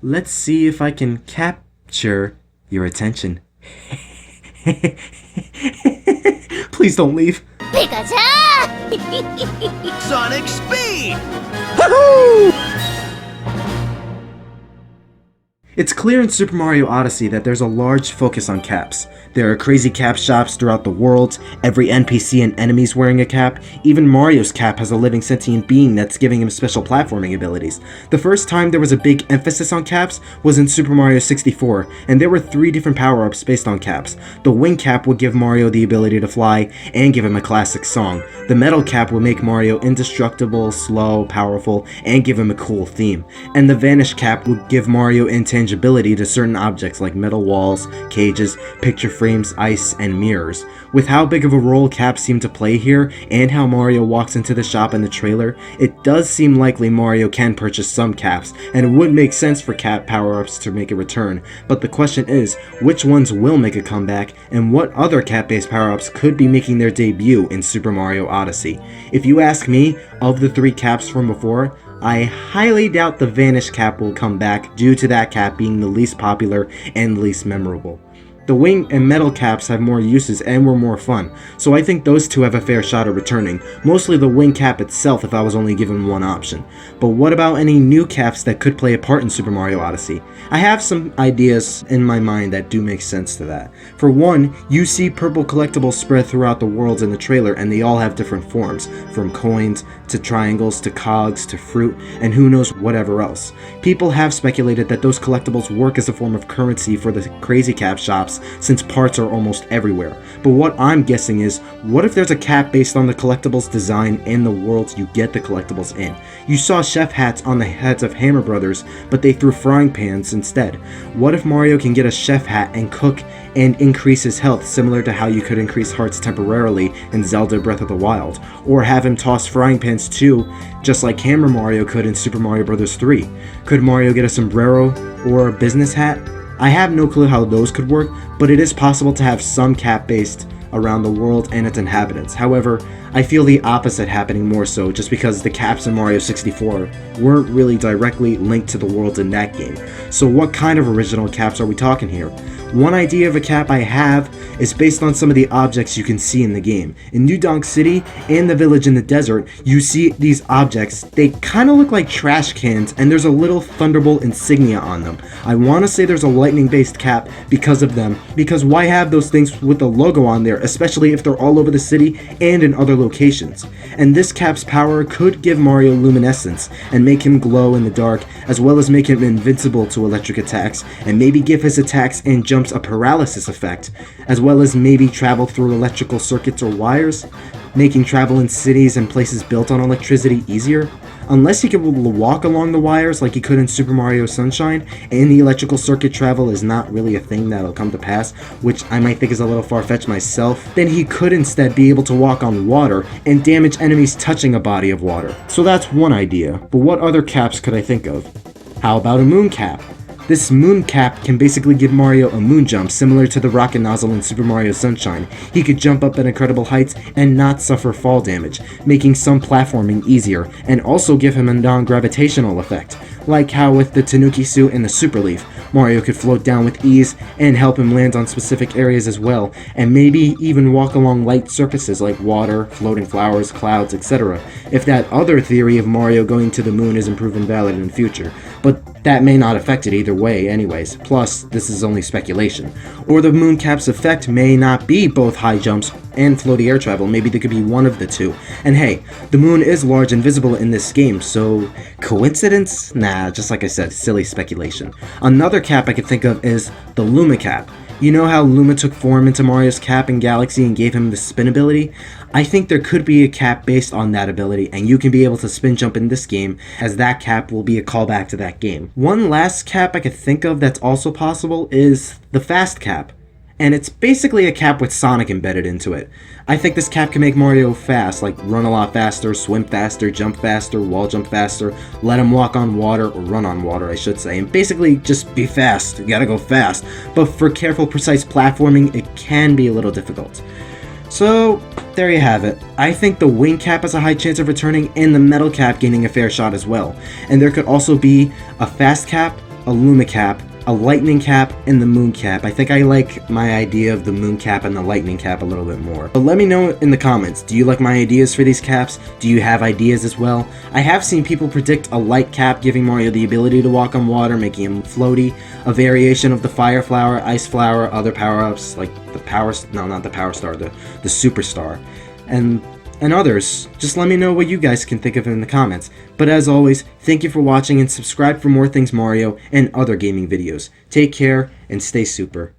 Let's see if I can capture your attention. Please don't leave. Pikachu! Sonic Speed! It's clear in Super Mario Odyssey that there's a large focus on caps. There are crazy cap shops throughout the world, every NPC and enemy's wearing a cap, even Mario's cap has a living sentient being that's giving him special platforming abilities. The first time there was a big emphasis on caps was in Super Mario 64, and there were 3 different power-ups based on caps. The wing cap would give Mario the ability to fly, and give him a classic song. The metal cap would make Mario indestructible, slow, powerful, and give him a cool theme. And the vanish cap would give Mario intangibility to certain objects like metal walls, cages, picture frames, ice, and mirrors. With how big of a role caps seem to play here, and how Mario walks into the shop in the trailer, it does seem likely Mario can purchase some caps, and it would make sense for cap power-ups to make a return. But the question is, which ones will make a comeback, and what other cap-based power-ups could be making their debut in Super Mario Odyssey? If you ask me, of the 3 caps from before, I highly doubt the Vanish cap will come back due to that cap being the least popular and least memorable. The wing and metal caps have more uses and were more fun, so I think those 2 have a fair shot at returning, mostly the wing cap itself if I was only given one option. But what about any new caps that could play a part in Super Mario Odyssey? I have some ideas in my mind that do make sense to that. For one, you see purple collectibles spread throughout the worlds in the trailer, and they all have different forms, from coins to triangles to cogs to fruit, and who knows whatever else. People have speculated that those collectibles work as a form of currency for the crazy cap shops, since parts are almost everywhere. But what I'm guessing is, what if there's a cap based on the collectibles design in the worlds you get the collectibles in? You saw chef hats on the heads of Hammer Brothers, but they threw frying pans instead. What if Mario can get a chef hat and cook and increase his health, similar to how you could increase hearts temporarily in Zelda Breath of the Wild? Or have him toss frying pans too, just like Hammer Mario could in Super Mario Bros. 3? Could Mario get a sombrero or a business hat? I have no clue how those could work, but it is possible to have some cap based around the world and its inhabitants. However, I feel the opposite happening more so, just because the caps in Mario 64 weren't really directly linked to the worlds in that game. So what kind of original caps are we talking here? One idea of a cap I have is based on some of the objects you can see in the game. In New Donk City and the village in the desert, you see these objects. They kind of look like trash cans, and there's a little Thunderbolt insignia on them. I want to say there's a lightning based cap because of them, because why have those things with the logo on there, especially if they're all over the city and in other locations? And this cap's power could give Mario luminescence and make him glow in the dark, as well as make him invincible to electric attacks, and maybe give his attacks and jumps a paralysis effect, as well as maybe travel through electrical circuits or wires, making travel in cities and places built on electricity easier. Unless he can walk along the wires like he could in Super Mario Sunshine, and the electrical circuit travel is not really a thing that'll come to pass, which I might think is a little far-fetched myself, then he could instead be able to walk on water and damage enemies touching a body of water. So that's one idea, but what other caps could I think of? How about a moon cap? This moon cap can basically give Mario a moon jump similar to the rocket nozzle in Super Mario Sunshine. He could jump up at incredible heights and not suffer fall damage, making some platforming easier, and also give him a non-gravitational effect. Like how with the Tanuki suit and the Super Leaf, Mario could float down with ease and help him land on specific areas as well, and maybe even walk along light surfaces like water, floating flowers, clouds, etc. if that other theory of Mario going to the moon isn't proven valid in the future. But that may not affect it either way anyways, plus this is only speculation. Or the moon cap's effect may not be both high jumps and floaty air travel, maybe there could be one of the two. And hey, the moon is large and visible in this game, so coincidence? Nah, just like I said, silly speculation. Another cap I could think of is the Luma cap. You know how Luma took form into Mario's cap in Galaxy and gave him the spin ability? I think there could be a cap based on that ability, and you can be able to spin jump in this game, as that cap will be a callback to that game. One last cap I could think of that's also possible is the Fast cap. And it's basically a cap with Sonic embedded into it. I think this cap can make Mario fast, like run a lot faster, swim faster, jump faster, wall jump faster, let him walk on water, or run on water I should say, and basically just be fast, you gotta go fast. But for careful, precise platforming, it can be a little difficult. So, there you have it. I think the wing cap has a high chance of returning, and the metal cap gaining a fair shot as well. And there could also be a fast cap, a Luma cap, a lightning cap, and the moon cap. I think I like my idea of the moon cap and the lightning cap a little bit more. But let me know in the comments, do you like my ideas for these caps? Do you have ideas as well? I have seen people predict a light cap giving Mario the ability to walk on water, making him floaty, a variation of the fire flower, ice flower, other power-ups like the power, no, not the power star, the superstar, and others. Just let me know what you guys can think of in the comments. But as always, thank you for watching and subscribe for more things Mario and other gaming videos. Take care and stay super.